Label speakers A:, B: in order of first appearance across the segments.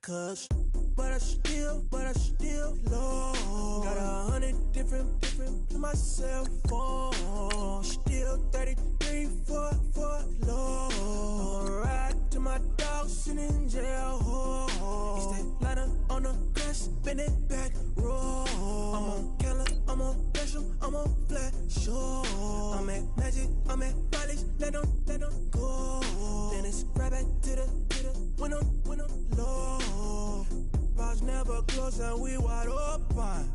A: cause but I still low. Got 100 different to my cell phone. Still 33 for low. I'ma ride to my dog sitting in jail. It's that ladder on the grass, bend it back, roll. I'm on Keller, I'm on Gresham, I'm on Flat Shore. I'm at Magic, I'm at Bally's, let them go. Then it's right back to the when I'm low. Bars never close and we wide open.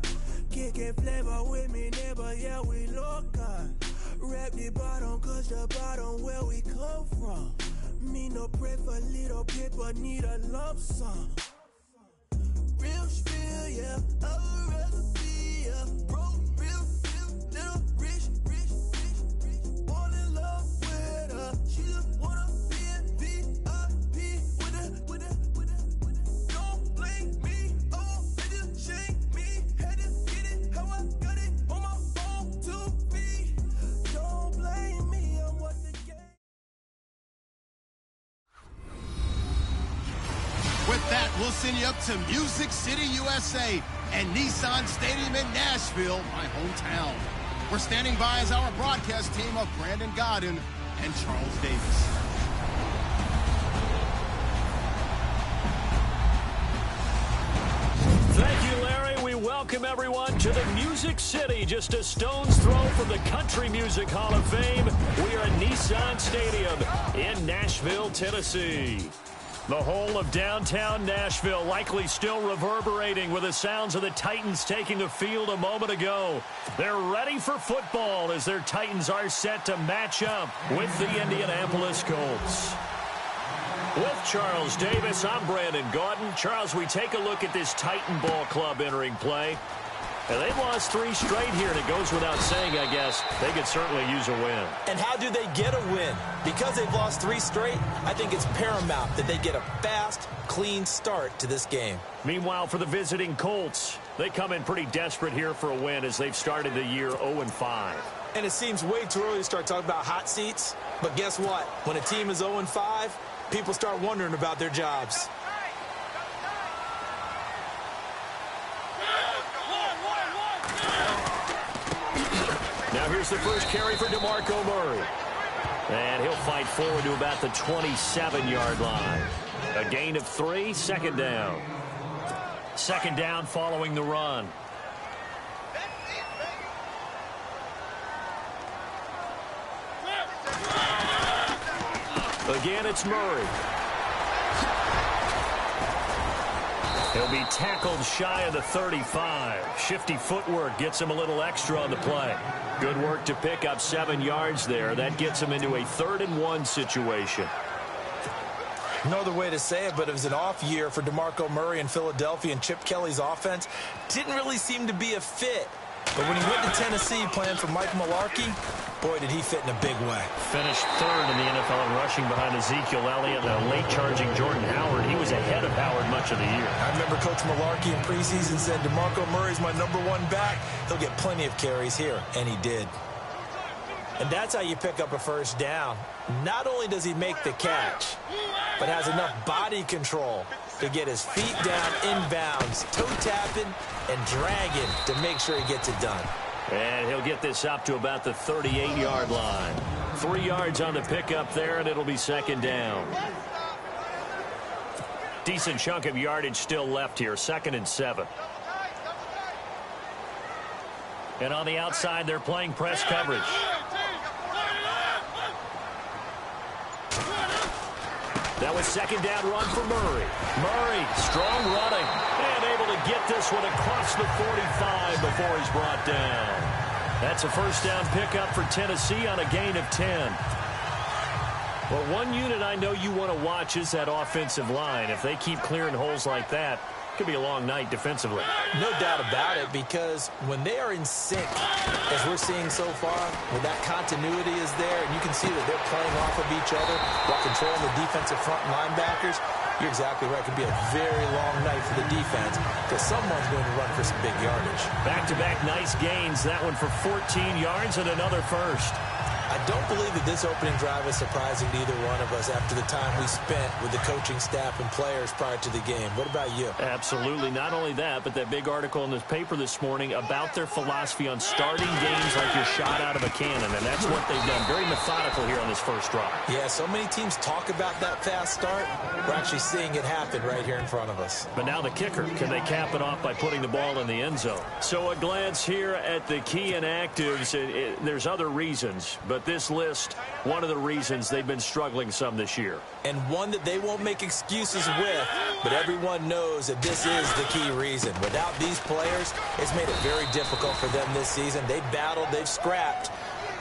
A: Kicking flavor with me, neighbor, yeah, we local. Rap the bottom, cause the bottom where we come from. Me no pray for little paper, need a lump sum. Real spill, yeah, I'd rather be a broke, real, little rich. Fall in love with her, she just wanna be a VIP with her. Don't blame me, oh, they just shame me. Had to get it how I got it on my own 2 feet. Don't blame me, I'm what the game.
B: With that, we'll send you up to Music City, USA, and Nissan Stadium in Nashville, my hometown. We're standing by as our broadcast team of Brandon Godden and Charles Davis.
C: Thank you, Larry. We welcome everyone to the Music City, just a stone's throw from the Country Music Hall of Fame. We are at Nissan Stadium in Nashville, Tennessee. The whole of downtown Nashville likely still reverberating with the sounds of the Titans taking the field a moment ago. They're ready for football as their Titans are set to match up with the Indianapolis Colts. With Charles Davis, I'm Brandon Gaudin. Charles, we take a look at this Titan Ball Club entering play. And they've lost 3 straight here, and it goes without saying, I guess, they could certainly use a win.
D: And how do they get a win? Because they've lost 3 straight, I think it's paramount that they get a fast, clean start to this game.
C: Meanwhile, for the visiting Colts, they come in pretty desperate here for a win as they've started the year 0-5.
D: And it seems way too early to start talking about hot seats. But guess what? When a team is 0-5, people start wondering about their jobs.
C: Now here's the first carry for DeMarco Murray. And he'll fight forward to about the 27-yard line. A gain of 3, second down. Second down following the run. Again, it's Murray. He'll be tackled shy of the 35. Shifty footwork gets him a little extra on the play. Good work to pick up 7 yards there. That gets him into a 3rd-and-1 situation.
D: No other way to say it, but it was an off year for DeMarco Murray in Philadelphia, and Chip Kelly's offense didn't really seem to be a fit. But when he went to Tennessee playing for Mike Mularkey, boy, did he fit in a big way.
C: Finished 3rd in the NFL in rushing behind Ezekiel Elliott and a late-charging Jordan Howard. He was ahead of Howard much of the year.
D: I remember Coach Mularkey in preseason said, DeMarco Murray's my #1 back. He'll get plenty of carries here, and he did. And that's how you pick up a first down. Not only does he make the catch, but has enough body control to get his feet down inbounds, toe-tapping and dragging to make sure he gets it done.
C: And he'll get this up to about the 38-yard line. 3 yards on the pickup there, and it'll be second down. Decent chunk of yardage still left here, 2nd and 7. And on the outside, they're playing press coverage. That was second down run for Murray. Murray, strong running, and able to get this one across the 45 before he's brought down. That's a first down pickup for Tennessee on a gain of 10. Well, one unit I know you want to watch is that offensive line. If they keep clearing holes like that, it could be a long night defensively.
D: No doubt about it, because when they are in sync, as we're seeing so far, when that continuity is there, and you can see that they're playing off of each other while controlling the defensive front linebackers, you're exactly right. It could be a very long night for the defense because someone's going to run for some big yardage.
C: Back-to-back nice gains. That one for 14 yards and another first.
D: I I don't believe that this opening drive is surprising to either one of us after the time we spent with the coaching staff and players prior to the game. What about you?
C: Absolutely. Not only that, but that big article in the paper this morning about their philosophy on starting games like you're shot out of a cannon, and that's what they've done. Very methodical here on this first drive.
D: Yeah, so many teams talk about that fast start. We're actually seeing it happen right here in front of us.
C: But now the kicker, can they cap it off by putting the ball in the end zone? So a glance here at the key inactives. There's other reasons, but this list, one of the reasons they've been struggling some this year.
D: And one that they won't make excuses with, but everyone knows that this is the key reason. Without these players, it's made it very difficult for them this season. They've battled, they've scrapped,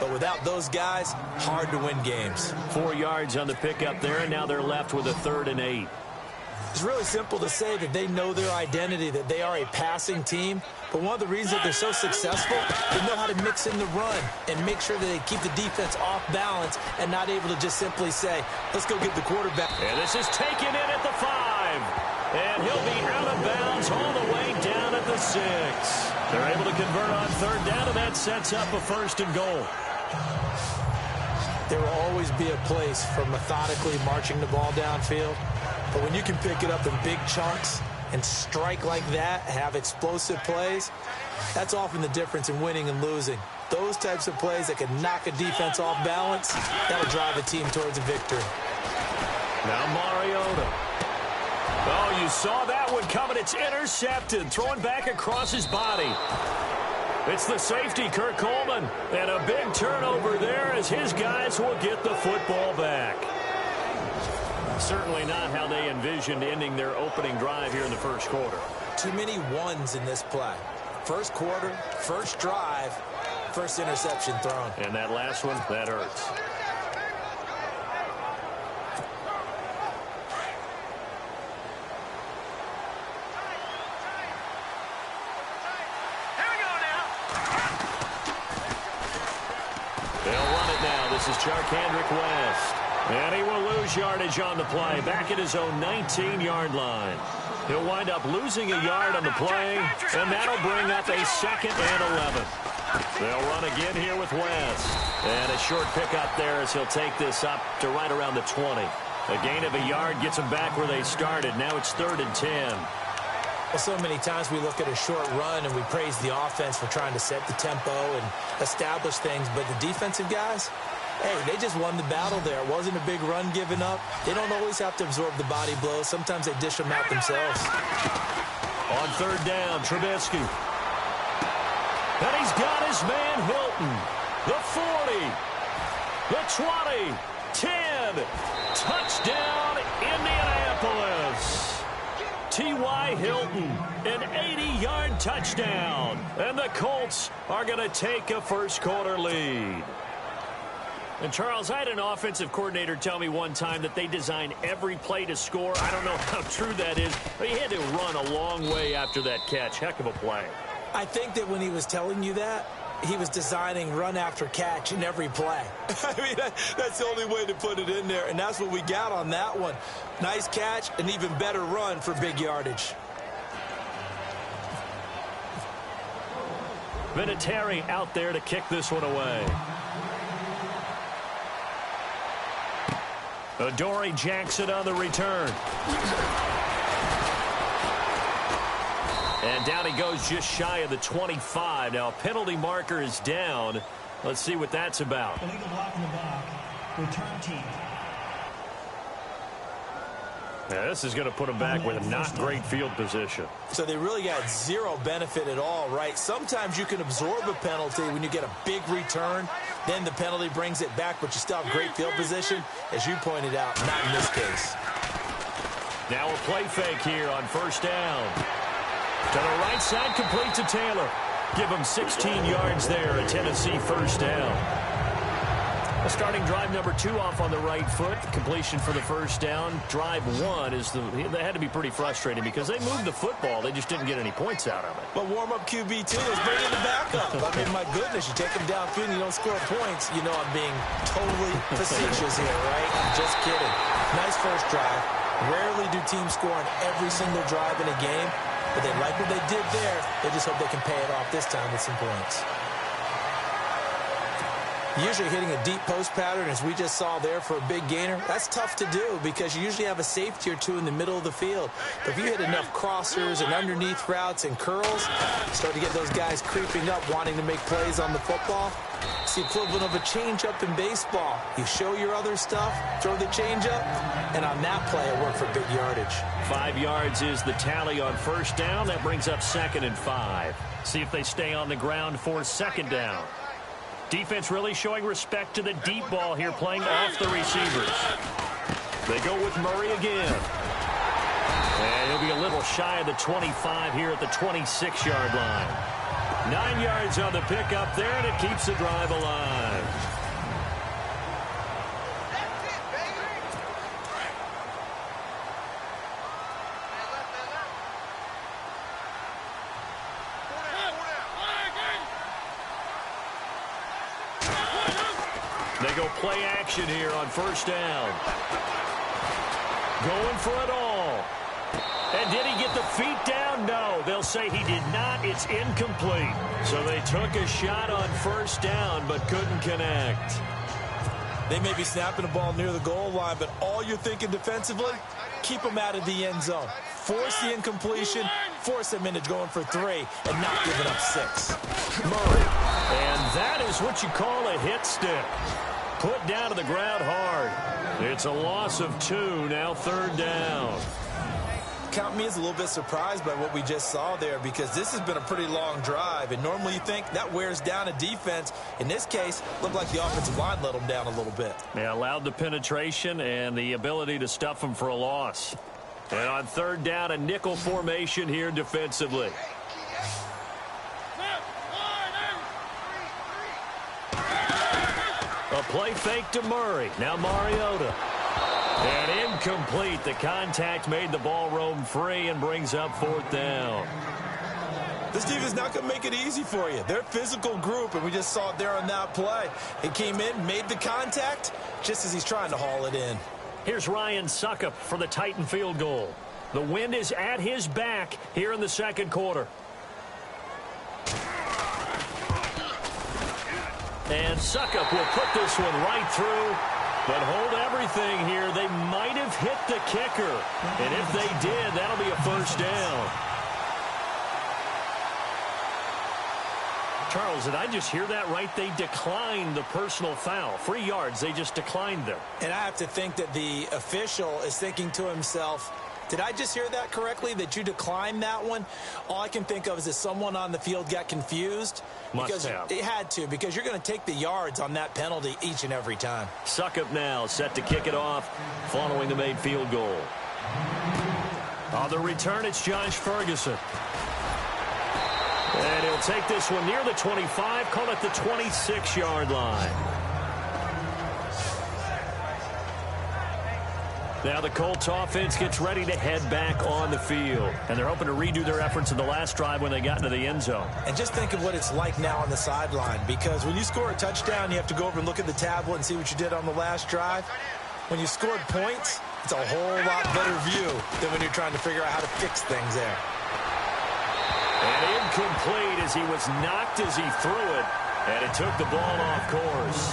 D: but without those guys, hard to win games.
C: 4 yards on the pickup there, and now they're left with a 3rd and 8.
D: It's really simple to say that they know their identity, that they are a passing team. But one of the reasons that they're so successful, they know how to mix in the run and make sure that they keep the defense off balance and not able to just simply say, let's go get the quarterback.
C: And this is taken in at the 5. And he'll be out of bounds all the way down at the 6. They're able to convert on 3rd down, and that sets up a 1st and goal.
D: There will always be a place for methodically marching the ball downfield. But when you can pick it up in big chunks and strike like that, have explosive plays, that's often the difference in winning and losing. Those types of plays that can knock a defense off balance, that'll drive a team towards a victory.
C: Now Mariota. Oh, you saw that one coming. It's intercepted. Throwing back across his body. It's the safety, Kurt Coleman. And a big turnover there as his guys will get the football back. Certainly not how they envisioned ending their opening drive here in the first quarter.
D: Too many ones in this play. First quarter, first drive, first interception thrown.
C: And that last one, that hurts. They'll run it now. This is Charkandrick West. And he will lose yardage on the play, back at his own 19-yard line. He'll wind up losing a yard on the play, and that'll bring up a 2nd and 11. They'll run again here with West. And a short pickup there as he'll take this up to right around the 20. A gain of a yard gets them back where they started. Now it's 3rd and 10.
D: Well, so many times we look at a short run and we praise the offense for trying to set the tempo and establish things, but the defensive guys, hey, they just won the battle there. It wasn't a big run given up. They don't always have to absorb the body blows. Sometimes they dish them out themselves.
C: On 3rd down, Trubisky. And he's got his man Hilton. The 40. The 20. 10. Touchdown, Indianapolis. T.Y. Hilton, an 80-yard touchdown. And the Colts are going to take a first quarter lead. And, Charles, I had an offensive coordinator tell me one time that they design every play to score. I don't know how true that is, but he had to run a long way after that catch. Heck of a play.
D: I think that when he was telling you that, he was designing run after catch in every play. I mean, that's the only way to put it in there, and that's what we got on that one. Nice catch, an even better run for big yardage.
C: Vinatieri out there to kick this one away. Adoree Jackson on the return. And down he goes just shy of the 25. Now a penalty marker is down. Let's see what that's about.
E: Illegal block in the back. Return team.
C: Yeah, this is going to put him back with a not great field position.
D: So they really got zero benefit at all, right? Sometimes you can absorb a penalty when you get a big return. Then the penalty brings it back, but you still have great field position. As you pointed out, not in this case.
C: Now a play fake here on 1st down. To the right side, complete to Taylor. Give him 16 yards there, a Tennessee 1st down. A starting drive number 2 off on the right foot. Completion for the 1st down. Drive 1 is that had to be pretty frustrating because they moved the football. They just didn't get any points out of it.
D: But warm-up QB2 is bringing the backup. I mean, my goodness, you take him downfield and you don't score points. You know I'm being totally facetious here, right? I'm just kidding. Nice first drive. Rarely do teams score on every single drive in a game, but they like what they did there. They just hope they can pay it off this time with some points. Usually hitting a deep post pattern, as we just saw there for a big gainer, that's tough to do because you usually have a safety or two in the middle of the field. But if you hit enough crossers and underneath routes and curls, start to get those guys creeping up, wanting to make plays on the football. It's the equivalent of a changeup in baseball. You show your other stuff, throw the changeup, and on that play, it worked for big yardage.
C: 5 yards is the tally on first down. That brings up 2nd and 5. See if they stay on the ground for 2nd down. Defense really showing respect to the deep ball here, playing off the receivers. They go with Murray again. And he'll be a little shy of the 25 here at the 26-yard line. 9 yards on the pickup there, and it keeps the drive alive. They go play action here on first down. Going for it all. And did he get the feet down? No, they'll say he did not. It's incomplete. So they took a shot on first down but couldn't connect.
D: They may be snapping the ball near the goal line, but all you're thinking defensively, keep them out of the end zone. Force the incompletion, force them into going for 3 and not giving up 6.
C: Murray. And that is what you call a hit stick. Put down to the ground hard. It's a loss of 2, now 3rd down.
D: Count me as a little bit surprised by what we just saw there because this has been a pretty long drive, and normally you think that wears down a defense. In this case, looked like the offensive line let them down a little bit.
C: Yeah, allowed the penetration and the ability to stuff them for a loss. And on 3rd down, a nickel formation here defensively. A play fake to Murray. Now Mariota. And incomplete. The contact made the ball roam free and brings up 4th down.
D: This team is not going to make it easy for you. They're a physical group, and we just saw it there on that play. He came in, made the contact, just as he's trying to haul it in.
C: Here's Ryan Suckup for the Titan field goal. The wind is at his back here in the 2nd quarter. And Suckup will put this one right through. But hold everything here. They might have hit the kicker. And if they did, that'll be a 1st down. Charles, did I just hear that right? They declined the personal foul. 3 yards, they just declined them.
D: And I have to think that the official is thinking to himself, did I just hear that correctly, that you declined that one? All I can think of is that someone on the field got confused.
C: Must have.
D: It had to, because you're going to take the yards on that penalty each and every time.
C: Suckup now set to kick it off following the made field goal. On the return, it's Josh Ferguson. And he'll take this one near the 25, call it the 26-yard line. Now the Colts offense gets ready to head back on the field. And they're hoping to redo their efforts in the last drive when they got into the end zone.
D: And just think of what it's like now on the sideline. Because when you score a touchdown, you have to go over and look at the tablet and see what you did on the last drive. When you scored points, it's a whole lot better view than when you're trying to figure out how to fix things there.
C: And incomplete as he was knocked as he threw it. And it took the ball off course.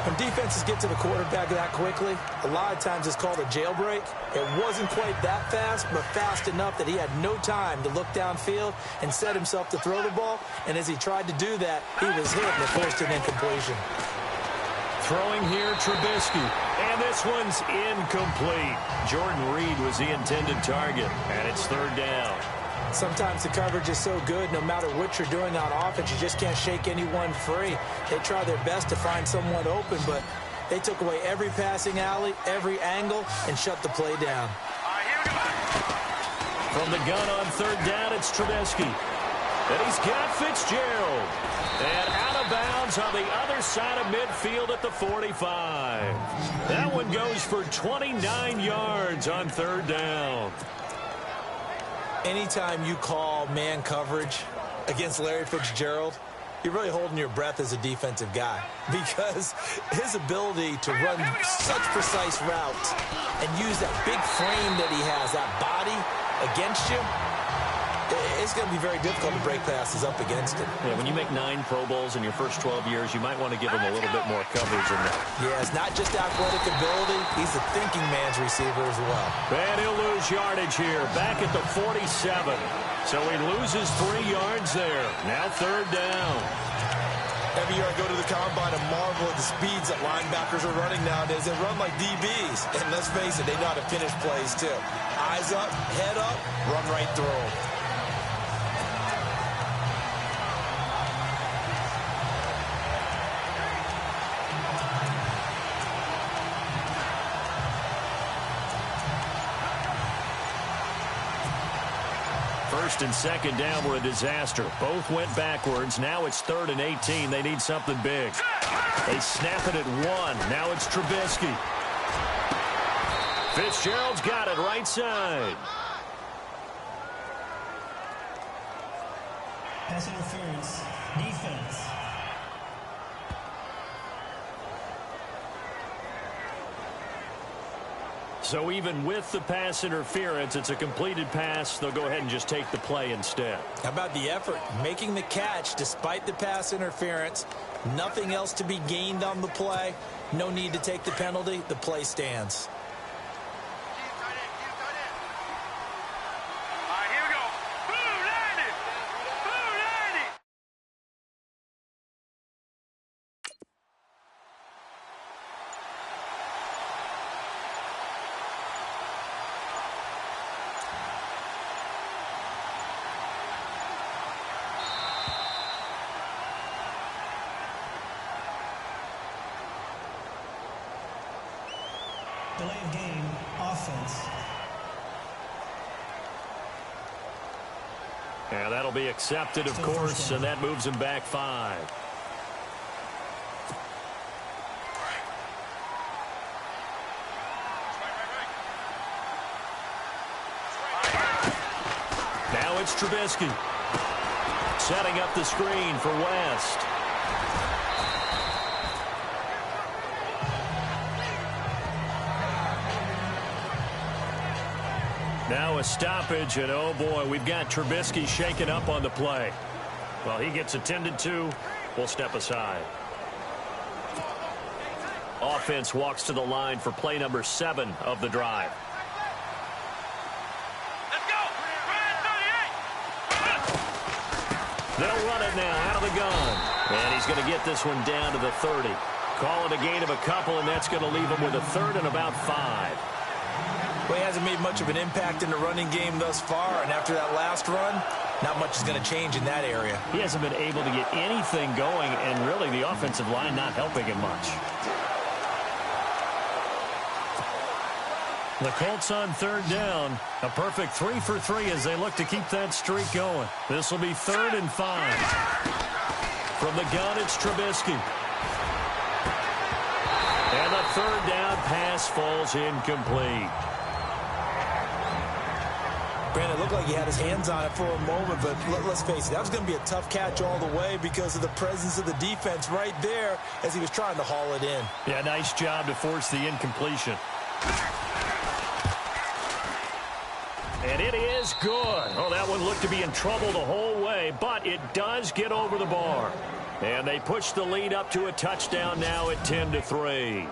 D: When defenses get to the quarterback that quickly, a lot of times it's called a jailbreak. It wasn't quite that fast, but fast enough that he had no time to look downfield and set himself to throw the ball. And as he tried to do that, he was hit and it forced an incompletion.
C: Throwing here, Trubisky. And this one's incomplete. Jordan Reed was the intended target, and it's 3rd down.
D: Sometimes the coverage is so good, no matter what you're doing on offense, you just can't shake anyone free. They try their best to find someone open, but they took away every passing alley, every angle, and shut the play down.
C: From the gun on 3rd down, it's Trubisky. And he's got Fitzgerald. And out of bounds on the other side of midfield at the 45. That one goes for 29 yards on 3rd down.
D: Anytime you call man coverage against Larry Fitzgerald, you're really holding your breath as a defensive guy because his ability to run such precise routes and use that big frame that he has, that body against you, it's going to be very difficult to break passes up against him.
C: Yeah, when you make 9 Pro Bowls in your first 12 years, you might want to give him a little bit more coverage than that.
D: Yeah, it's not just athletic ability. He's a thinking man's receiver as well.
C: And he'll lose yardage here, back at the 47. So he loses 3 yards there. Now 3rd down.
D: Every year I go to the combine and marvel at the speeds that linebackers are running nowadays. They run like DBs. And let's face it, they know how to finish plays too. Eyes up, head up, run right through them.
C: First and 2nd down were a disaster. Both went backwards. Now it's 3rd and 18. They need something big. They snap it at 1. Now it's Trubisky. Fitzgerald's got it right side.
E: Pass interference. Defense.
C: So even with the pass interference, it's a completed pass. They'll go ahead and just take the play instead.
D: How about the effort? Making the catch despite the pass interference. Nothing else to be gained on the play. No need to take the penalty. The play stands.
E: Delay of game. Offense.
C: Yeah, that'll be accepted, of course, and that moves him back 5. Now it's Trubisky. Setting up the screen for West. Now a stoppage, and oh boy, we've got Trubisky shaken up on the play. Well, he gets attended to. We'll step aside. Offense walks to the line for play number 7 of the drive.
F: Let's go!
C: They'll run it now out of the gun. And he's going to get this one down to the 30. Call it a gain of a couple, and that's going to leave him with a 3rd and about 5.
D: Well, he hasn't made much of an impact in the running game thus far, and after that last run, not much is going to change in that area.
C: He hasn't been able to get anything going, and really the offensive line not helping him much. The Colts on 3rd down. A perfect 3 for 3 as they look to keep that streak going. This will be 3rd and 5. From the gun, it's Trubisky. And the 3rd down pass falls incomplete.
D: Brandon, it looked like he had his hands on it for a moment, but let's face it, that was going to be a tough catch all the way because of the presence of the defense right there as he was trying to haul it in.
C: Yeah, nice job to force the incompletion. And it is good. Oh, that one looked to be in trouble the whole way, but it does get over the bar. And they push the lead up to a touchdown now at 10-3.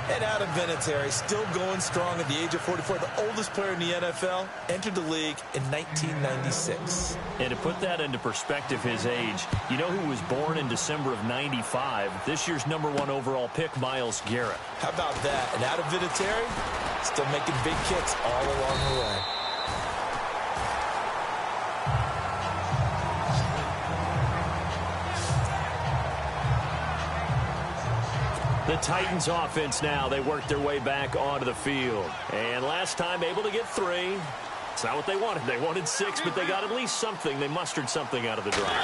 D: And Adam Vinatieri still going strong at the age of 44. The oldest player in the NFL entered the league in 1996.
C: And to put that into perspective, his age, you know who was born in December of 95? This year's #1 overall pick, Myles Garrett.
D: How about that? And Adam Vinatieri still making big kicks all along the way.
C: The Titans offense now, they work their way back onto the field. And last time able to get 3. It's not what they wanted. They wanted 6, but they got at least something. They mustered something out of the drive.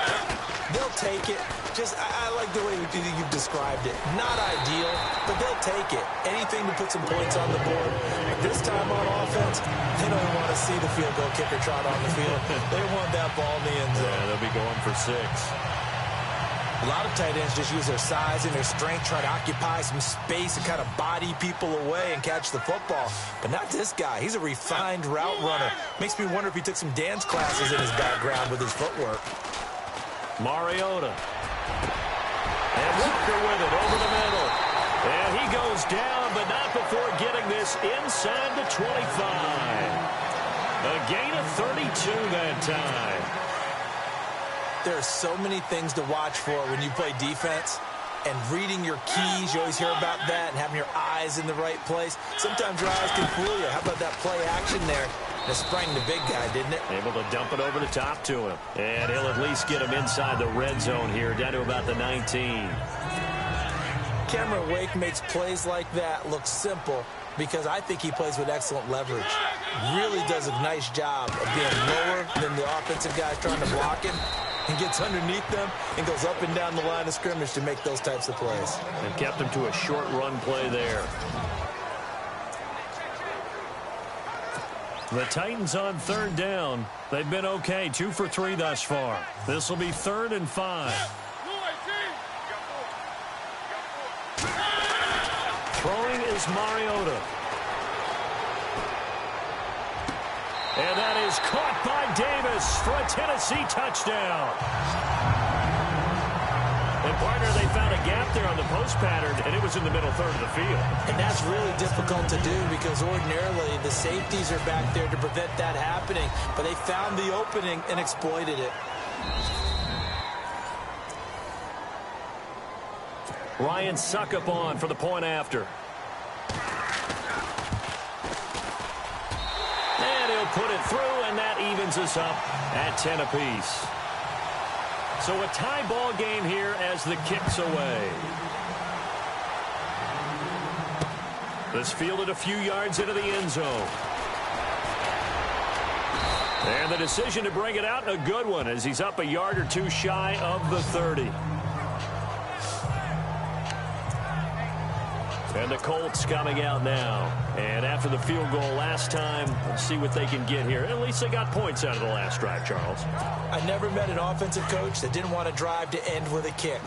D: They'll take it. Just, I like the way you've described it. Not ideal, but they'll take it. Anything to put some points on the board. This time on offense, they don't want to see the field goal kicker trot on the field. They want that ball in the end zone.
C: Yeah, they'll be going for 6.
D: A lot of tight ends just use their size and their strength, try to occupy some space and kind of body people away and catch the football. But not this guy. He's a refined route runner. Makes me wonder if he took some dance classes in his background with his footwork.
C: Mariota. And Walker with it over the middle. And he goes down, but not before getting this inside the 25. A gain of 32 that time.
D: There are so many things to watch for when you play defense. And reading your keys, you always hear about that, and having your eyes in the right place. Sometimes your eyes can fool you. How about that play action there? It sprang the big guy, didn't it?
C: Able to dump it over the top to him. And he'll at least get him inside the red zone here, down to about the 19.
D: Cameron Wake makes plays like that look simple because I think he plays with excellent leverage. Really does a nice job of being lower than the offensive guys trying to block him, and gets underneath them and goes up and down the line of scrimmage to make those types of plays.
C: And kept him to a short run play there. The Titans on third down. They've been okay, 2 for 3 thus far. This will be 3rd and 5. Throwing is Mariota. And that is caught by Davis for a Tennessee touchdown. And, partner, they found a gap there on the post pattern, and it was in the middle third of the field.
D: And that's really difficult to do because ordinarily the safeties are back there to prevent that happening. But they found the opening and exploited it.
C: Ryan Suckup on for the point after. And he'll put it through, and that evens us up at 10 apiece. So a tie ball game here as the kick's away. This fielded a few yards into the end zone. And the decision to bring it out, a good one, as he's up a yard or two shy of the 30. And the Colts coming out now. And after the field goal last time, let's see what they can get here. At least they got points out of the last drive, Charles.
D: I never met an offensive coach that didn't want a drive to end with a kick.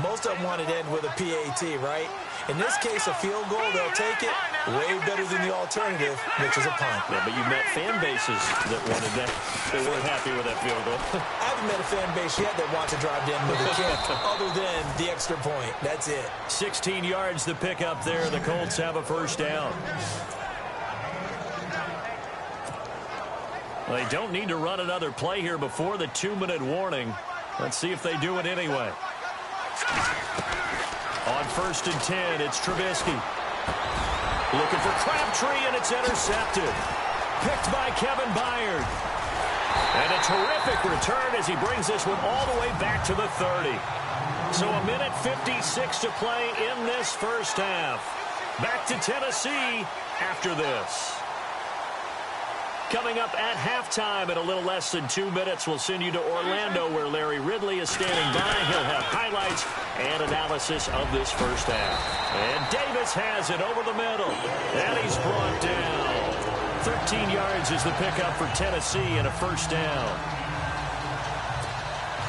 D: Most of them wanted to end with a PAT, right? In this case, a field goal, they'll take it. Way better than the alternative, which is a punt.
C: Yeah, but you met fan bases that wanted that. They weren't happy with that field goal.
D: I haven't met a fan base yet that wants to drive to end with a kick other than the extra point. That's it.
C: 16 yards to pick up there. The Colts have a first down. They don't need to run another play here before the 2-minute warning. Let's see if they do it anyway. On 1st and 10, it's Trubisky. Looking for Crabtree, and it's intercepted. Picked by Kevin Byard. And a terrific return as he brings this one all the way back to the 30. So a minute 56 to play in this first half. Back to Tennessee after this. Coming up at halftime in a little less than 2 minutes, we'll send you to Orlando where Larry Ridley is standing by. He'll have highlights and analysis of this first half. And Davis has it over the middle. And he's brought down. 13 yards is the pickup for Tennessee and a first down.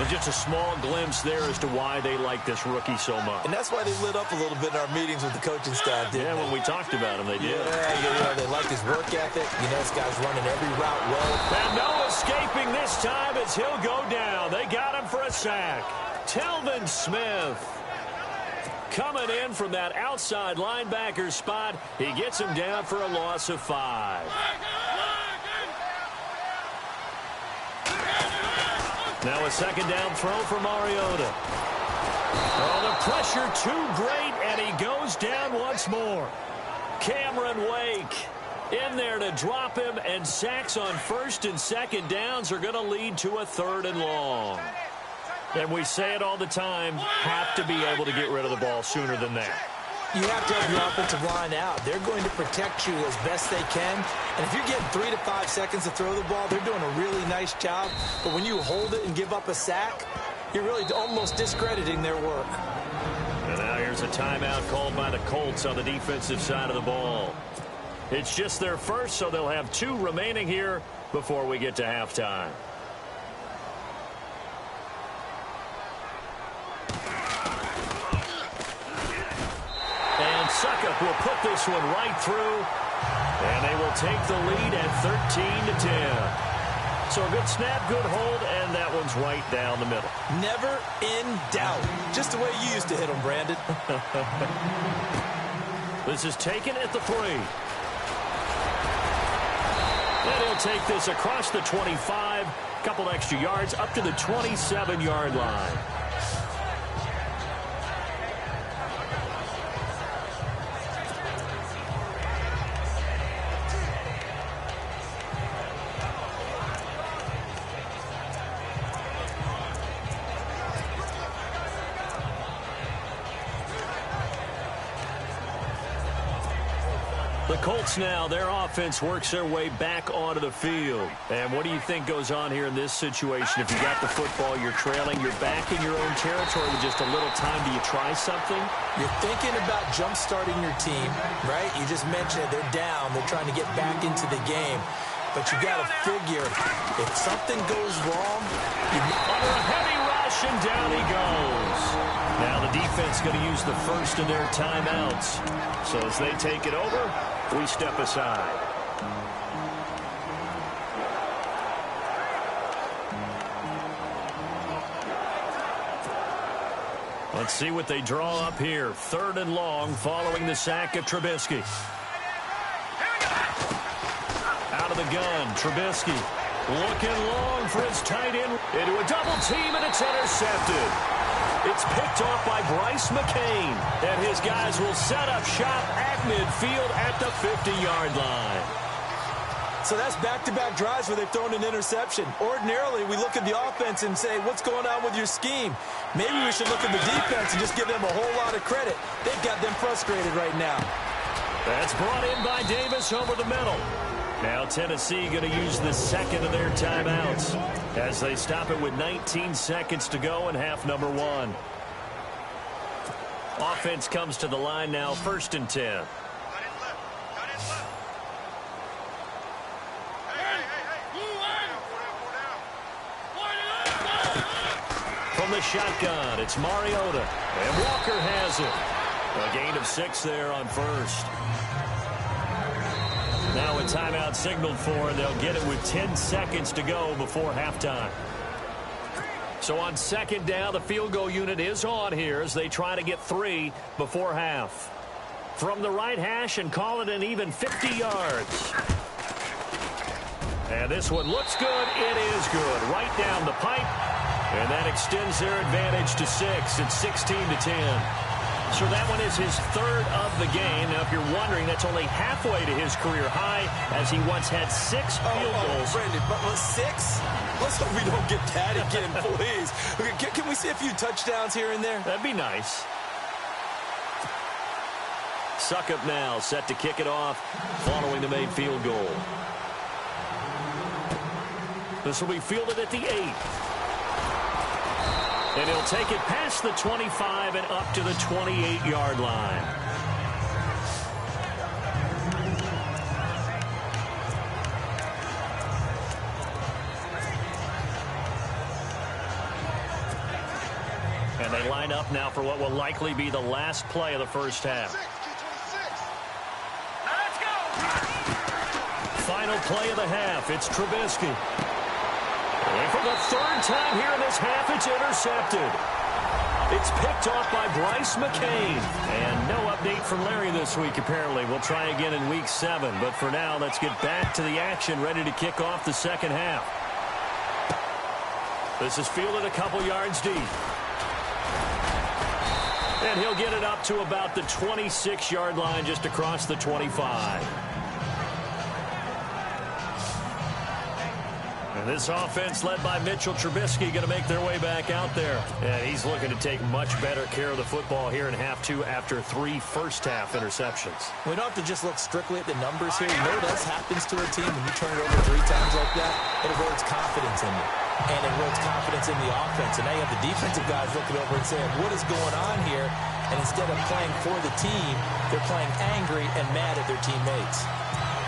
C: And just a small glimpse there as to why they like this rookie so much.
D: And that's why they lit up a little bit in our meetings with the coaching staff, didn't they?
C: When we talked about him, they did.
D: Yeah, they like his work ethic. You know, this guy's running every route well.
C: And no escaping this time as he'll go down. They got him for a sack. Telvin Smith coming in from that outside linebacker spot. He gets him down for a loss of 5. Now a second down throw for Mariota. Oh, the pressure too great, and he goes down once more. Cameron Wake in there to drop him, and sacks on 1st and 2nd downs are going to lead to a 3rd and long. And we say it all the time, have to be able to get rid of the ball sooner than that.
D: You have to have your offensive line out. They're going to protect you as best they can. And if you're getting 3 to 5 seconds to throw the ball, they're doing a really nice job. But when you hold it and give up a sack, you're really almost discrediting their work.
C: And now here's a timeout called by the Colts on the defensive side of the ball. It's just their first, so they'll have 2 remaining here before we get to halftime. will put this one right through, and they will take the lead at 13-10. So a good snap, good hold, and that one's right down the middle.
D: Never in doubt. Just the way you used to hit them, Brandon.
C: This is taken at the 3. And he'll take this across the 25, couple extra yards up to the 27-yard line. The Colts now, their offense works their way back onto the field. And what do you think goes on here in this situation? If you got the football, you're trailing, you're back in your own territory with just a little time. Do you try something?
D: You're thinking about jump-starting your team, right? You just mentioned it. They're down. They're trying to get back into the game. But you got to figure, if something goes wrong,
C: under a heavy rush, and down he goes. Now the defense going to use the first of their timeouts. So as they take it over, we step aside. Let's see what they draw up here. 3rd and long following the sack of Trubisky. Out of the gun, Trubisky looking long for his tight end. Into a double team, and it's intercepted. It's picked off by Bryce McCain, and his guys will set up shop at midfield at the 50-yard line.
D: So that's back-to-back drives where they've thrown an interception. Ordinarily, we look at the offense and say, what's going on with your scheme? Maybe we should look at the defense and just give them a whole lot of credit. They've got them frustrated right now.
C: That's brought in by Davis over the middle. Now Tennessee going to use the second of their timeouts as they stop it with 19 seconds to go in half number 1. Offense comes to the line now, 1st and 10. From the shotgun, it's Mariota, and Walker has it. A gain of 6 there on 1st. Now a timeout signaled for, and they'll get it with 10 seconds to go before halftime. So on 2nd down, the field goal unit is on here as they try to get 3 before half. From the right hash and call it an even 50 yards. And this one looks good. It is good. Right down the pipe. And that extends their advantage to 6. It's 16-10. So that one is his 3rd of the game. Now, if you're wondering, that's only halfway to his career high, as he once had 6 field goals.
D: Brandon, but 6? Let's hope we don't get that again, please. Okay, can we see a few touchdowns here and there?
C: That'd be nice. Suckup now, set to kick it off, following the made field goal. This will be fielded at the 8. And he'll take it past the 25 and up to the 28-yard line. And they line up now for what will likely be the last play of the first half. Let's go! Final play of the half. It's Trubisky. And for the 3rd time here in this half, it's intercepted. It's picked off by Bryce McCain. And no update from Larry this week, apparently. We'll try again in week 7. But for now, let's get back to the action, ready to kick off the 2nd half. This is fielded a couple yards deep. And he'll get it up to about the 26-yard line, just across the 25. And this offense led by Mitchell Trubisky going to make their way back out there. And he's looking to take much better care of the football here in half 2 after 3 first-half interceptions.
D: We don't have to just look strictly at the numbers here. You know what else happens to a team when you turn it over 3 times like that? It erodes confidence in you. And it erodes confidence in the offense. And now you have the defensive guys looking over and saying, what is going on here? And instead of playing for the team, they're playing angry and mad at their teammates.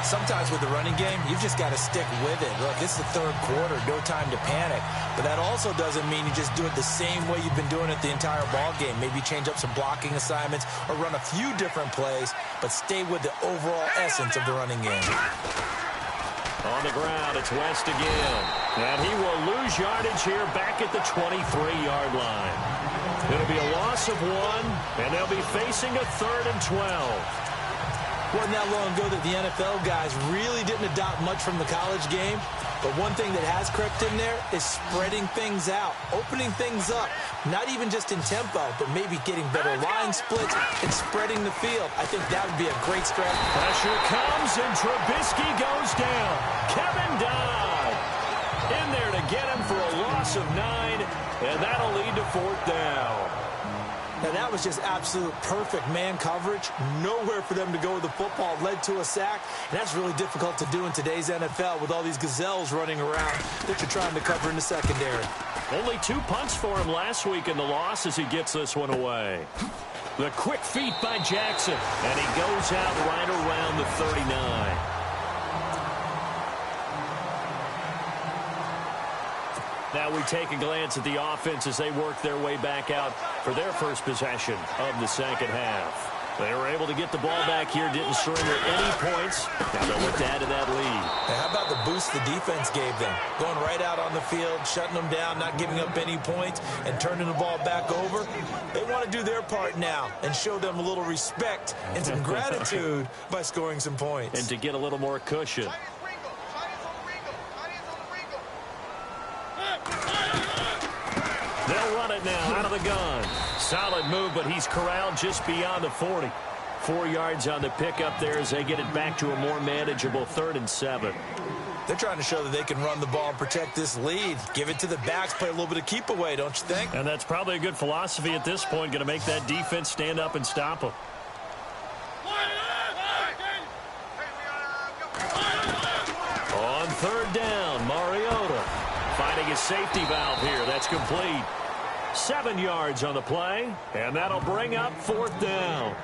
D: Sometimes with the running game, you've just got to stick with it. Look, it's the third quarter, no time to panic. But that also doesn't mean you just do it the same way you've been doing it the entire ball game. Maybe change up some blocking assignments or run a few different plays, but stay with the overall essence of the running game.
C: On the ground, it's West again. And he will lose yardage here back at the 23-yard line. It'll be a loss of 1, and they'll be facing a 3rd and 12.
D: Wasn't that long ago that the NFL guys really didn't adopt much from the college game. But one thing that has crept in there is spreading things out, opening things up, not even just in tempo, but maybe getting better line splits and spreading the field. I think that would be a great strategy.
C: Pressure comes, and Trubisky goes down. Kevin Dodd in there to get him for a loss of 9, and that'll lead to 4th down.
D: Now, that was just absolute perfect man coverage. Nowhere for them to go with the football. Led to a sack. And that's really difficult to do in today's NFL with all these gazelles running around that you're trying to cover in the secondary.
C: Only 2 punts for him last week in the loss as he gets this one away. The quick feet by Jackson. And he goes out right around the 39. Now we take a glance at the offense as they work their way back out for their first possession of the second half. They were able to get the ball back here, didn't surrender any points. Now they'll look to add to that lead.
D: Now, how about the boost the defense gave them? Going right out on the field, shutting them down, not giving up any points, and turning the ball back over. They want to do their part now and show them a little respect and some gratitude by scoring some points.
C: And to get a little more cushion. They'll run it now out of the gun. Solid move, but he's corralled just beyond the 40. 4 yards on the pickup there as they get it back to a more manageable 3rd and 7.
D: They're trying to show that they can run the ball and protect this lead. Give it to the backs, play a little bit of keep away, don't you think?
C: And that's probably a good philosophy at this point, going to make that defense stand up and stop them. On 3rd down, Mariota finding his safety valve here. That's complete. 7 yards on the play, and that'll bring up 4th down.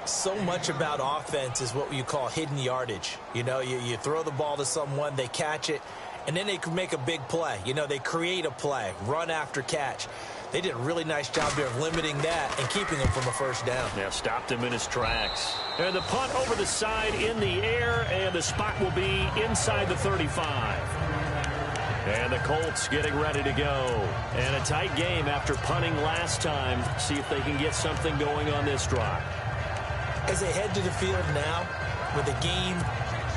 D: So much about offense is what you call hidden yardage. You know, you throw the ball to someone, they catch it, and then they can make a big play. You know, they create a play, run after catch. They did a really nice job there of limiting that and keeping him from a 1st down.
C: Yeah, stopped him in his tracks. And the punt over the side in the air, and the spot will be inside the 35. And the Colts getting ready to go. And a tight game after punting last time. See if they can get something going on this drive.
D: As they head to the field now, with the game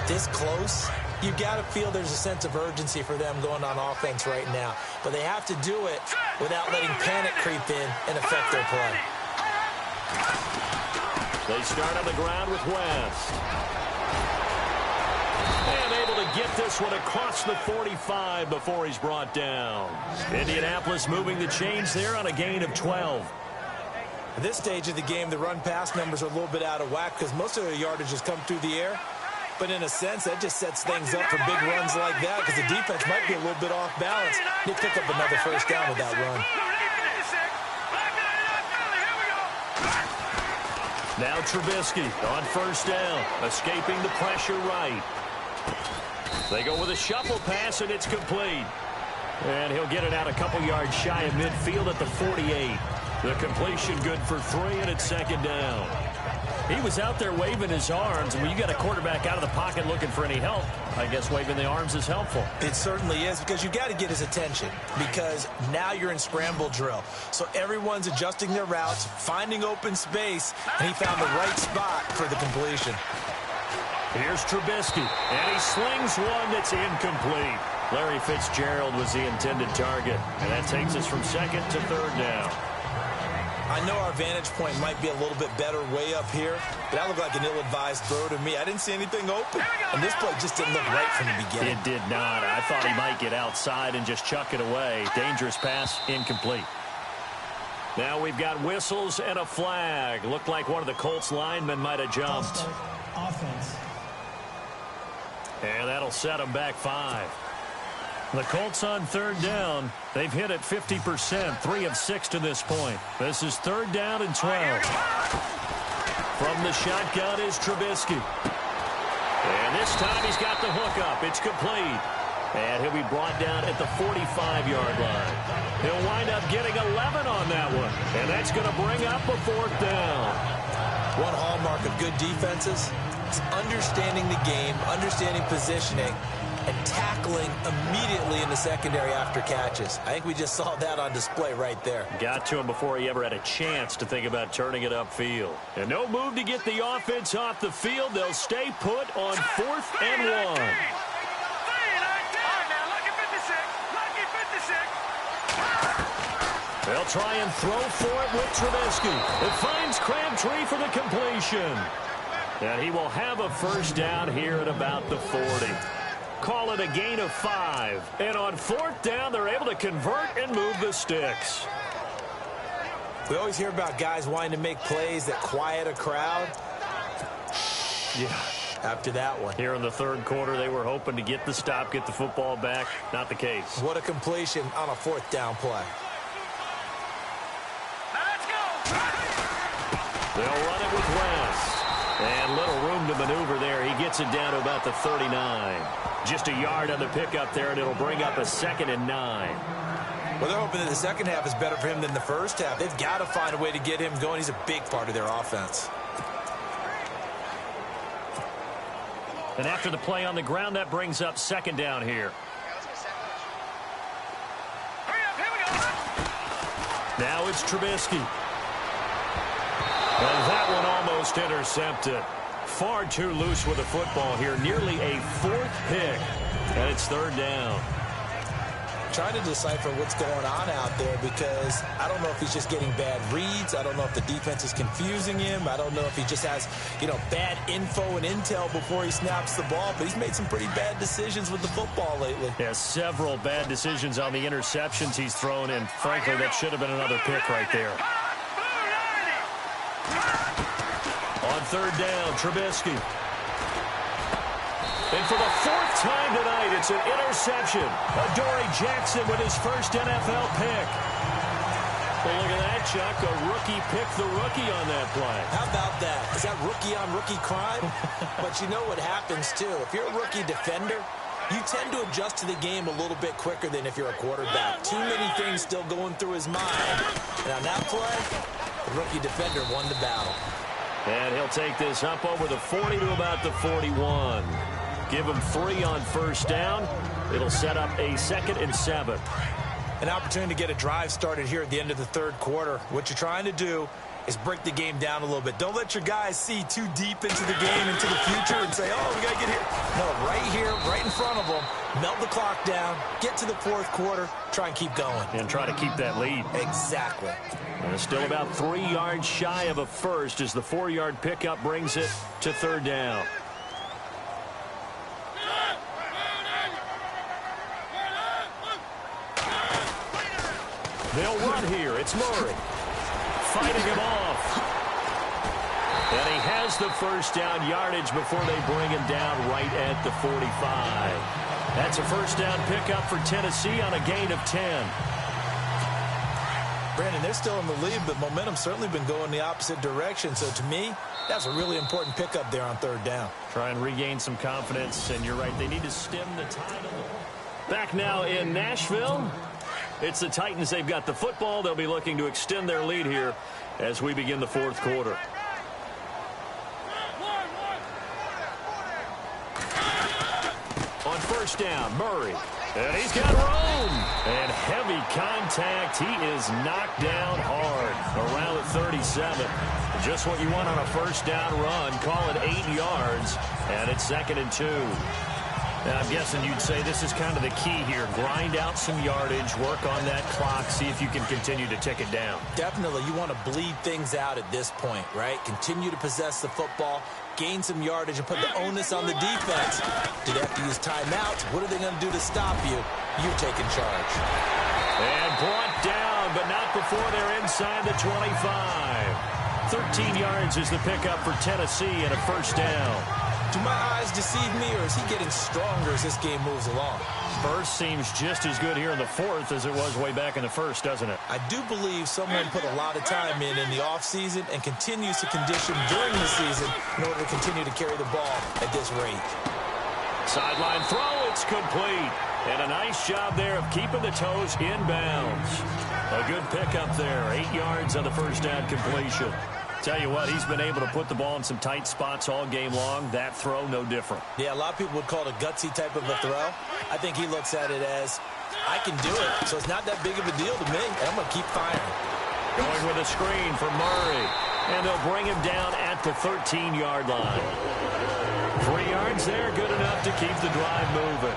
D: this close, you've got to feel there's a sense of urgency for them going on offense right now. But they have to do it without letting panic creep in and affect their play.
C: They start on the ground with West. And able to get this one across the 45 before he's brought down. Indianapolis moving the chains there on a gain of 12.
D: At this stage of the game, the run-pass numbers are a little bit out of whack because most of their yardage has come through the air. But in a sense, that just sets things up for big runs like that because the defense might be a little bit off balance. They pick up another 1st down with that run.
C: Now Trubisky on 1st down, escaping the pressure right. They go with a shuffle pass, and it's complete. And he'll get it out a couple yards shy of midfield at the 48. The completion good for 3, and it's 2nd down. He was out there waving his arms. When you got a quarterback out of the pocket looking for any help, I guess waving the arms is helpful.
D: It certainly is because you got to get his attention because now you're in scramble drill. So everyone's adjusting their routes, finding open space, and he found the right spot for the completion.
C: Here's Trubisky, and he slings one that's incomplete. Larry Fitzgerald was the intended target, and that takes us from 2nd to 3rd down.
D: I know our vantage point might be a little bit better way up here, but that looked like an ill-advised throw to me. I didn't see anything open, and this play just didn't look right from the beginning.
C: It did not. I thought he might get outside and just chuck it away. Dangerous pass, incomplete. Now we've got whistles and a flag. Looked like one of the Colts linemen might have jumped.
E: Offense.
C: And that'll set them back 5. The Colts on 3rd down. They've hit it 50%, 3 of 6 to this point. This is 3rd down and 12. From the shotgun is Trubisky. And this time he's got the hook up. It's complete. And he'll be brought down at the 45-yard line. He'll wind up getting 11 on that one. And that's going to bring up a 4th down.
D: One hallmark of good defenses is understanding the game, understanding positioning, and tackling immediately in the secondary after catches. I think we just saw that on display right there.
C: Got to him before he ever had a chance to think about turning it upfield. And no move to get the offense off the field. They'll stay put on 4th and 1. They'll try and throw for it with Trubisky. It finds Crabtree for the completion. And he will have a 1st down here at about the 40. Call it a gain of 5. And on 4th down, they're able to convert and move the sticks.
D: We always hear about guys wanting to make plays that quiet a crowd.
C: Yeah.
D: After that one.
C: Here in the 3rd quarter, they were hoping to get the stop, get the football back. Not the case.
D: What a completion on a 4th down play.
C: They'll run it with West. And little room to maneuver there. He gets it down to about the 39. Just a yard on the pickup there, and it'll bring up a 2nd and 9.
D: Well, they're hoping that the second half is better for him than the first half. They've got to find a way to get him going. He's a big part of their offense.
C: And after the play on the ground, that brings up 2nd down here. Now it's Trubisky. And that one almost intercepted. Far too loose with the football here. Nearly a 4th pick. And it's 3rd down.
D: Trying to decipher what's going on out there because I don't know if he's just getting bad reads. I don't know if the defense is confusing him. I don't know if he just has, bad info and intel before he snaps the ball. But he's made some pretty bad decisions with the football lately.
C: Yeah, several bad decisions on the interceptions he's thrown. And frankly, that should have been another pick right there. On 3rd down, Trubisky. And for the 4th time tonight, it's an interception. Adoree Jackson with his first NFL pick. Well, look at that, Chuck. A rookie picked the rookie on that play.
D: How about that? Is that rookie-on-rookie crime? But you know what happens, too. If you're a rookie defender, you tend to adjust to the game a little bit quicker than if you're a quarterback. Too many things still going through his mind. And on that play, the rookie defender won the battle.
C: And he'll take this up over the 40 to about the 41. Give him 3 on 1st down. It'll set up a 2nd and 7.
D: An opportunity to get a drive started here at the end of the 3rd quarter. What you're trying to do is break the game down a little bit. Don't let your guys see too deep into the game, into the future, and say, oh, we got to get here. No, right here, right in front of them, melt the clock down, get to the 4th quarter, try and keep going.
C: And try to keep that lead.
D: Exactly.
C: And still about 3 yards shy of a 1st as the 4-yard pickup brings it to 3rd down. They'll run here. It's Murray. Fighting him off. And he has the 1st down yardage before they bring him down right at the 45. That's a 1st down pickup for Tennessee on a gain of 10.
D: Brandon, they're still in the lead, but momentum's certainly been going the opposite direction. So to me, that's a really important pickup there on 3rd down.
C: Try and regain some confidence, and you're right, they need to stem the tide. Back now in Nashville. It's the Titans. They've got the football. They'll be looking to extend their lead here as we begin the 4th quarter. On 1st down, Murray. And he's got room. And heavy contact. He is knocked down hard around the 37. Just what you want on a 1st down run. Call it 8 yards. And it's 2nd and 2. Now, I'm guessing you'd say this is kind of the key here. Grind out some yardage, work on that clock, see if you can continue to tick it down.
D: Definitely. You want to bleed things out at this point, right? Continue to possess the football, gain some yardage, and put the onus on the defense. Do they have to use timeouts? What are they going to do to stop you? You're taking charge.
C: And brought down, but not before they're inside the 25. 13 yards is the pickup for Tennessee and a 1st down.
D: Do my eyes deceive me, or is he getting stronger as this game moves along?
C: Burst seems just as good here in the fourth as it was way back in the first, doesn't it?
D: I do believe someone put a lot of time in the offseason and continues to condition during the season in order to continue to carry the ball at this rate.
C: Sideline throw, it's complete. And a nice job there of keeping the toes in bounds. A good pickup there, 8 yards on the first down completion. Tell you what, he's been able to put the ball in some tight spots all game long. That throw, no different.
D: Yeah, a lot of people would call it a gutsy type of a throw. I think he looks at it as, I can do it, so it's not that big of a deal to me, and I'm going to keep firing.
C: Going with a screen for Murray, and they'll bring him down at the 13-yard line. 3 yards there, good enough to keep the drive moving.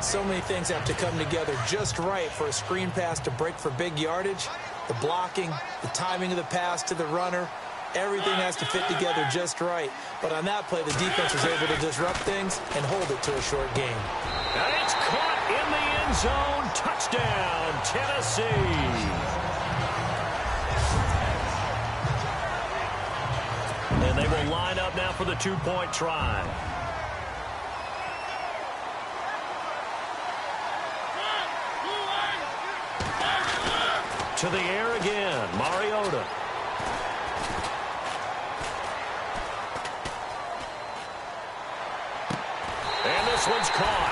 D: So many things have to come together just right for a screen pass to break for big yardage. The blocking, the timing of the pass to the runner, everything has to fit together just right. But on that play, the defense was able to disrupt things and hold it to a short game.
C: And it's caught in the end zone. Touchdown, Tennessee. And they will line up now for the two-point try. To the air again, Mariota. And this one's caught.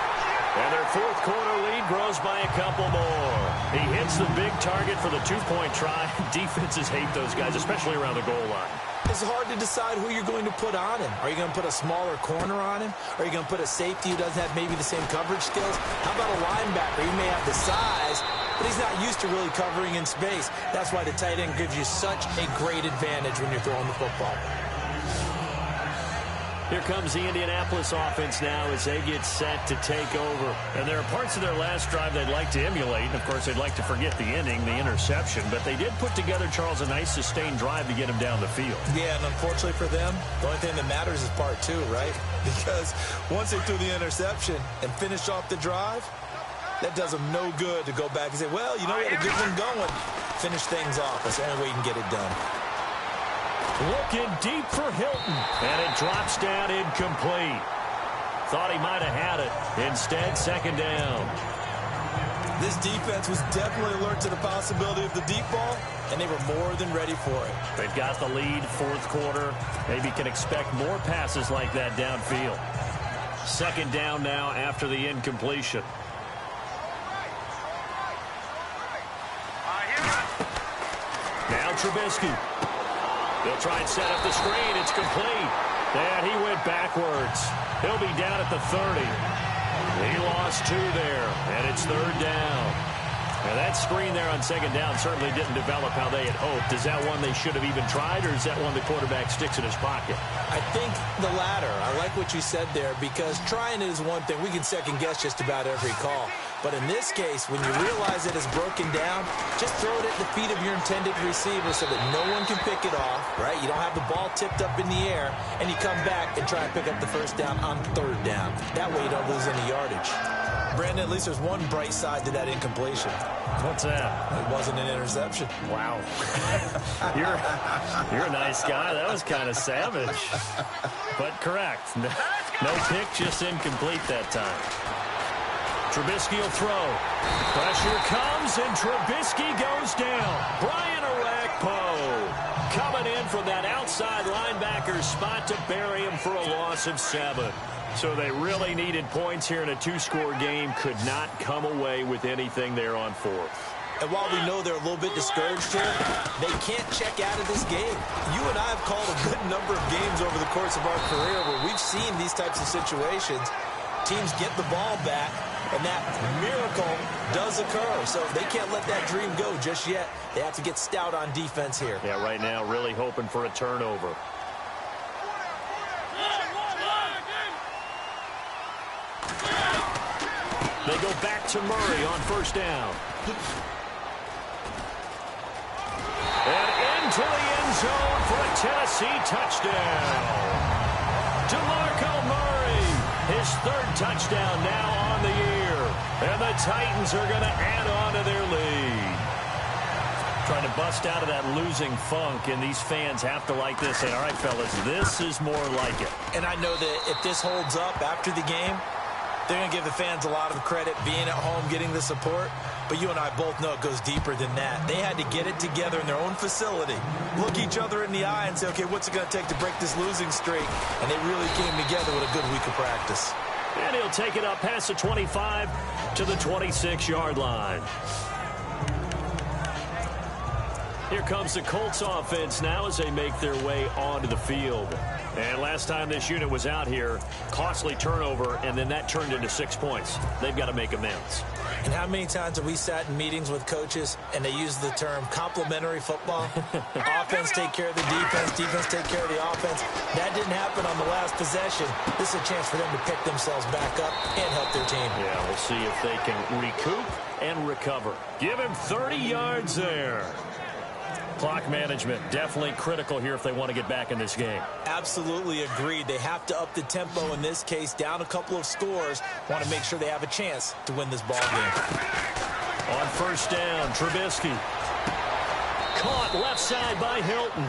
C: And their fourth quarter lead grows by a couple more. He hits the big target for the two-point try. Defenses hate those guys, especially around the goal line.
D: It's hard to decide who you're going to put on him. Are you going to put a smaller corner on him? Are you going to put a safety who doesn't have maybe the same coverage skills? How about a linebacker? He may have the size, but he's not used to really covering in space. That's why the tight end gives you such a great advantage when you're throwing the football.
C: Here comes the Indianapolis offense now as they get set to take over. And there are parts of their last drive they'd like to emulate. And, of course, they'd like to forget the ending, the interception. But they did put together, Charles, a nice sustained drive to get him down the field.
D: Yeah, and unfortunately for them, the only thing that matters is part two, right? Because once they threw the interception and finished off the drive, that does them no good to go back and say, well, you know, we had a good one going. Finish things off. That's the only way you can get it done.
C: Looking deep for Hilton, and it drops down incomplete. Thought he might have had it. Instead, second down.
D: This defense was definitely alert to the possibility of the deep ball, and they were more than ready for it.
C: They've got the lead, fourth quarter. Maybe can expect more passes like that downfield. Second down now after the incompletion. Now Trubisky. They'll try and set up the screen. It's complete. And he went backwards. He'll be down at the 30. He lost 2 there, and it's third down. Now, that screen there on second down certainly didn't develop how they had hoped. Is that one they should have even tried, or is that one the quarterback sticks in his pocket?
D: I think the latter. I like what you said there, because trying it is one thing. We can second-guess just about every call. But in this case, when you realize it is broken down, just throw it at the feet of your intended receiver so that no one can pick it off, right? You don't have the ball tipped up in the air, and you come back and try and pick up the first down on third down. That way you don't lose any yardage. Brandon, at least there's one bright side to that incompletion.
C: What's that?
D: It wasn't an interception.
C: Wow. You're a nice guy. That was kind of savage. But correct. No pick, just incomplete that time. Trubisky will throw. Pressure comes, and Trubisky goes down. Brian Orakpo coming in from that outside linebacker spot to bury him for a loss of 7. So they really needed points here in a 2-score game. Could not come away with anything there on fourth.
D: And while we know they're a little bit discouraged here, they can't check out of this game. You and I have called a good number of games over the course of our career where we've seen these types of situations. Teams get the ball back, and that miracle does occur. So they can't let that dream go just yet. They have to get stout on defense here.
C: Yeah, right now really hoping for a turnover. They go back to Murray on first down. And into the end zone for a Tennessee touchdown. DeMarco Murray, his third touchdown now on the year. And the Titans are going to add on to their lead. Trying to bust out of that losing funk, and these fans have to like this. Say, all right, fellas, this is more like it.
D: And I know that if this holds up after the game, they're going to give the fans a lot of credit being at home, getting the support. But you and I both know it goes deeper than that. They had to get it together in their own facility, look each other in the eye and say, okay, what's it going to take to break this losing streak? And they really came together with a good week of practice.
C: And he'll take it up past the 25 to the 26-yard line. Here comes the Colts offense now as they make their way onto the field. And last time this unit was out here, costly turnover, and then that turned into 6 points. They've got to make amends.
D: And how many times have we sat in meetings with coaches and they use the term complementary football? Offense take care of the defense, defense take care of the offense. That didn't happen on the last possession. This is a chance for them to pick themselves back up and help their team.
C: Yeah, we'll see if they can recoup and recover. Give him 30 yards there. Clock management definitely critical here if they want to get back in this game.
D: Absolutely agreed. They have to up the tempo in this case, down a couple of scores. Want to make sure they have a chance to win this ball game.
C: On first down, Trubisky. Caught left side by Hilton.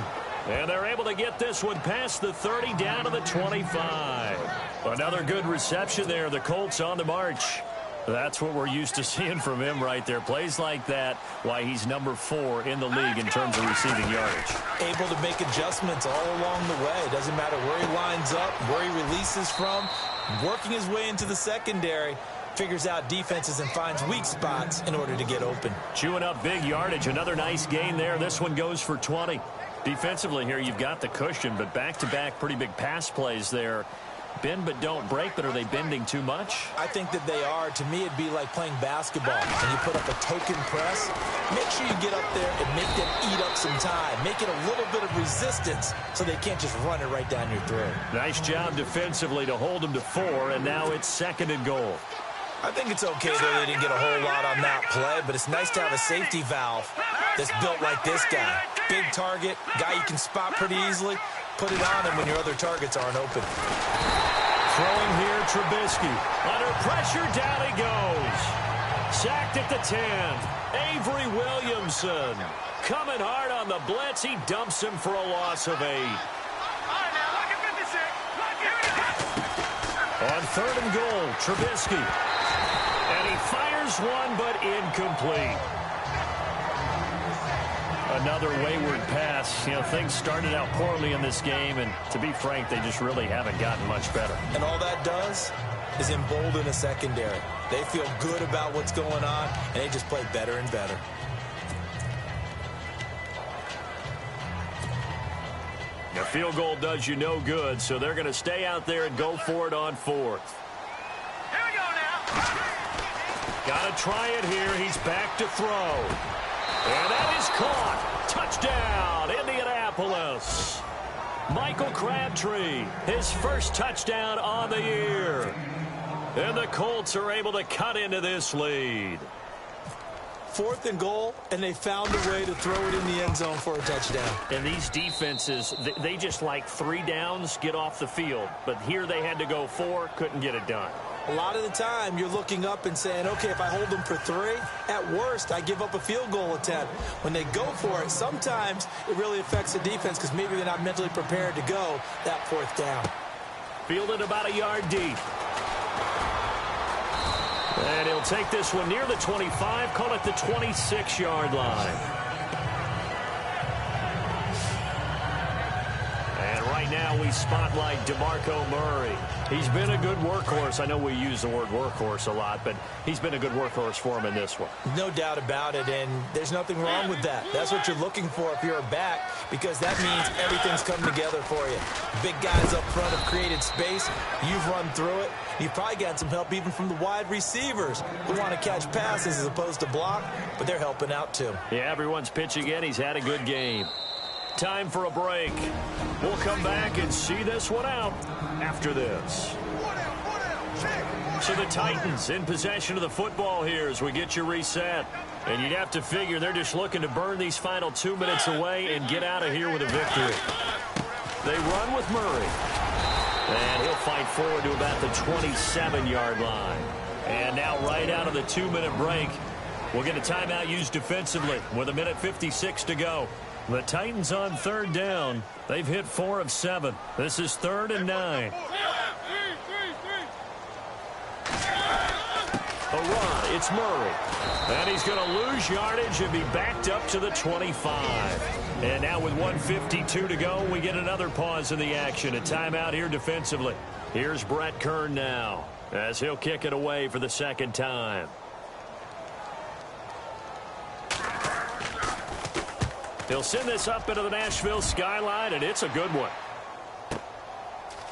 C: And they're able to get this one past the 30 down to the 25. Another good reception there. The Colts on the march. That's what we're used to seeing from him right there. Plays like that, why he's number 4 in the league in terms of receiving yardage.
D: Able to make adjustments all along the way. Doesn't matter where he lines up, where he releases from. Working his way into the secondary. Figures out defenses and finds weak spots in order to get open.
C: Chewing up big yardage. Another nice gain there. This one goes for 20. Defensively here, you've got the cushion, but back-to-back pretty big pass plays there. Bend but don't break, but are they bending too much?
D: I think that they are. To me, it'd be like playing basketball. When you put up a token press, make sure you get up there and make them eat up some time. Make it a little bit of resistance so they can't just run it right down your throat.
C: Nice job defensively to hold them to 4, and now it's 2nd and goal.
D: I think it's okay that they didn't get a whole lot on that play, but it's nice to have a safety valve that's built like this guy. Big target, guy you can spot pretty easily. Put it on him when your other targets aren't open.
C: Throwing here, Trubisky. Under pressure, down he goes. Sacked at the 10. Avery Williamson. Coming hard on the blitz. He dumps him for a loss of 8. On 3rd and goal, Trubisky. And he fires one, but incomplete. Another wayward pass. You know, things started out poorly in this game, and to be frank, they just really haven't gotten much better.
D: And all that does is embolden a secondary. They feel good about what's going on, and they just play better and better.
C: The field goal does you no good, so they're going to stay out there and go for it on 4th.
F: Here we go now.
C: Got to try it here. He's back to throw. And that is caught. Touchdown, Indianapolis. Michael Crabtree, his first touchdown on the year. And the Colts are able to cut into this lead.
D: 4th and goal, and they found a way to throw it in the end zone for a touchdown.
C: And these defenses, they just like 3 downs, get off the field. But here they had to go 4, couldn't get it done.
D: A lot of the time, you're looking up and saying, okay, if I hold them for 3, at worst, I give up a field goal attempt. When they go for it, sometimes it really affects the defense because maybe they're not mentally prepared to go that 4th down.
C: Fielded about a yard deep. And he'll take this one near the 25, call it the 26-yard line. And right now we spotlight DeMarco Murray. He's been a good workhorse. I know we use the word workhorse a lot, but he's been a good workhorse for him in this one.
D: No doubt about it, and there's nothing wrong with that. That's what you're looking for if you're a back, because that means everything's come together for you. Big guys up front have created space. You've run through it. You've probably got some help even from the wide receivers who want to catch passes as opposed to block, but they're helping out too.
C: Yeah, everyone's pitching in. He's had a good game. Time for a break. We'll come back and see this one out after this. So the Titans in possession of the football here as we get you reset. And you'd have to figure they're just looking to burn these final 2 minutes away and get out of here with a victory. They run with Murray. And he'll fight forward to about the 27-yard line. And now right out of the 2-minute break, We'll get a timeout used defensively with 1:56 to go. The Titans on third down. They've hit 4 of 7. This is 3rd and 9. A run. It's Murray. And he's going to lose yardage and be backed up to the 25. And now with 1:52 to go, we get another pause in the action. A timeout here defensively. Here's Brett Kern now as he'll kick it away for the second time. He'll send this up into the Nashville skyline, and it's a good one.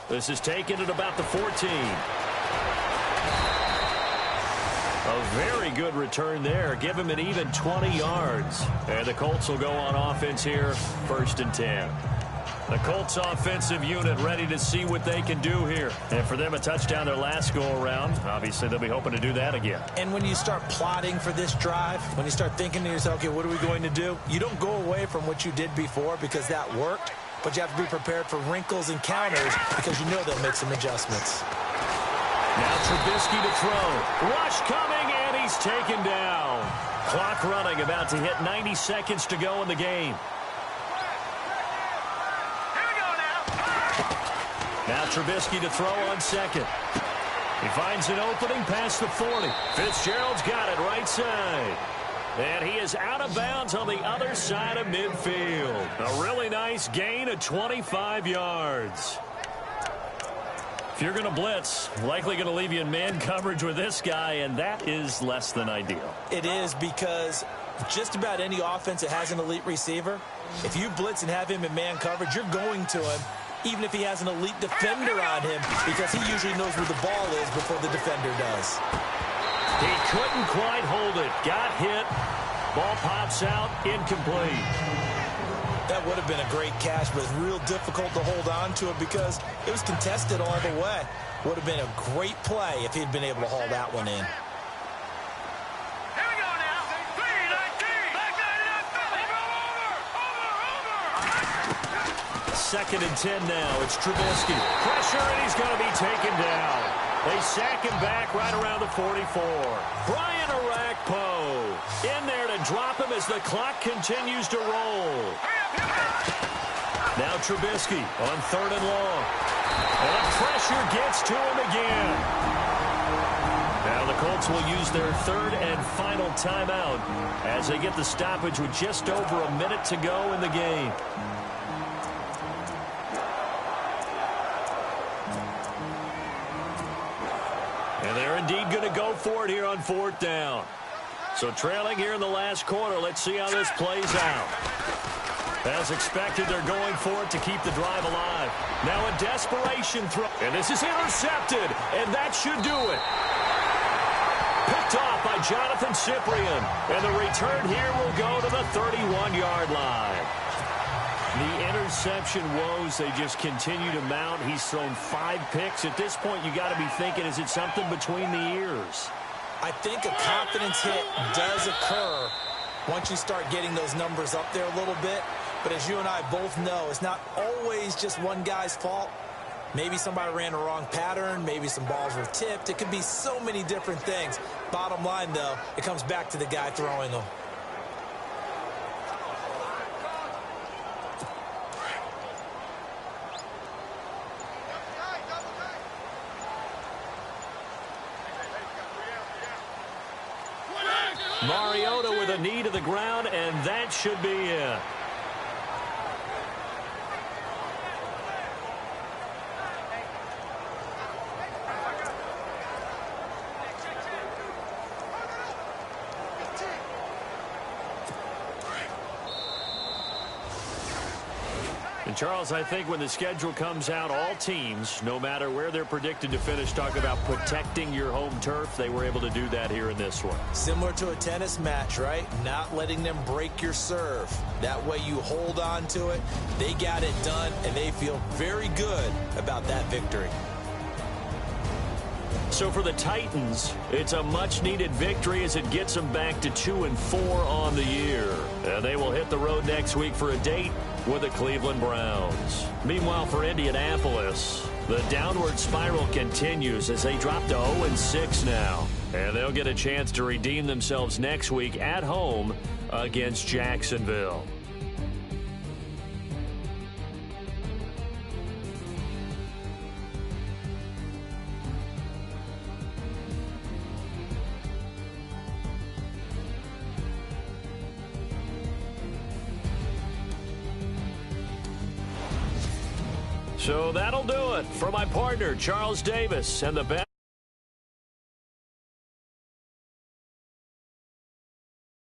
C: This is taken at about the 14. A very good return there. Give him an even 20 yards. And the Colts will go on offense here, 1st and 10. The Colts offensive unit ready to see what they can do here. And for them, a touchdown their last go-around. Obviously, they'll be hoping to do that again.
D: And when you start plotting for this drive, when you start thinking to yourself, okay, what are we going to do? You don't go away from what you did before because that worked, but you have to be prepared for wrinkles and counters because you know they'll make some adjustments.
C: Now Trubisky to throw. Rush coming, and he's taken down. Clock running, about to hit 90 seconds to go in the game. Now Trubisky to throw on second. He finds an opening past the 40. Fitzgerald's got it right side. And he is out of bounds on the other side of midfield. A really nice gain of 25 yards. If you're going to blitz, likely going to leave you in man coverage with this guy, and that is less than ideal.
D: It is because just about any offense that has an elite receiver, if you blitz and have him in man coverage, you're going to him, even if he has an elite defender on him, because he usually knows where the ball is before the defender does.
C: He couldn't quite hold it. Got hit. Ball pops out. Incomplete.
D: That would have been a great catch, but it's real difficult to hold on to it because it was contested all the way. Would have been a great play if he'd been able to haul that one in.
F: Here we go now. 3-19. Back 99. Over.
C: 2nd and 10 now. It's Trubisky. Pressure, and he's going to be taken down. They sack him back right around the 44. Brian Orakpo in there to drop him as the clock continues to roll. Now Trubisky on 3rd and long. And the pressure gets to him again. Now the Colts will use their 3rd and final timeout as they get the stoppage with just over a minute to go in the game. And they're indeed going to go for it here on 4th down. So trailing here in the last quarter, let's see how this plays out. As expected, they're going for it to keep the drive alive. Now a desperation throw. And this is intercepted. And that should do it. Picked off by Jonathan Cyprien. And the return here will go to the 31-yard line. The interception woes, they just continue to mount. He's thrown 5 picks. At this point, you got to be thinking, is it something between the ears?
D: I think a confidence hit does occur once you start getting those numbers up there a little bit. But as you and I both know, it's not always just one guy's fault. Maybe somebody ran a wrong pattern. Maybe some balls were tipped. It could be so many different things. Bottom line, though, it comes back to the guy throwing them.
C: Mariota with a knee to the ground, and that should be it. And Charles, I think when the schedule comes out, all teams, no matter where they're predicted to finish, talk about protecting your home turf. They were able to do that here in this one.
D: Similar to a tennis match, right? Not letting them break your serve. That way you hold on to it. They got it done, and they feel very good about that victory.
C: So for the Titans, it's a much-needed victory as it gets them back to 2-4 on the year. And they will hit the road next week for a date with the Cleveland Browns. Meanwhile, for Indianapolis, The downward spiral continues as they drop to 0-6 now. And they'll get a chance to redeem themselves next week at home against Jacksonville. So that'll do it for my partner, Charles Davis, and the best.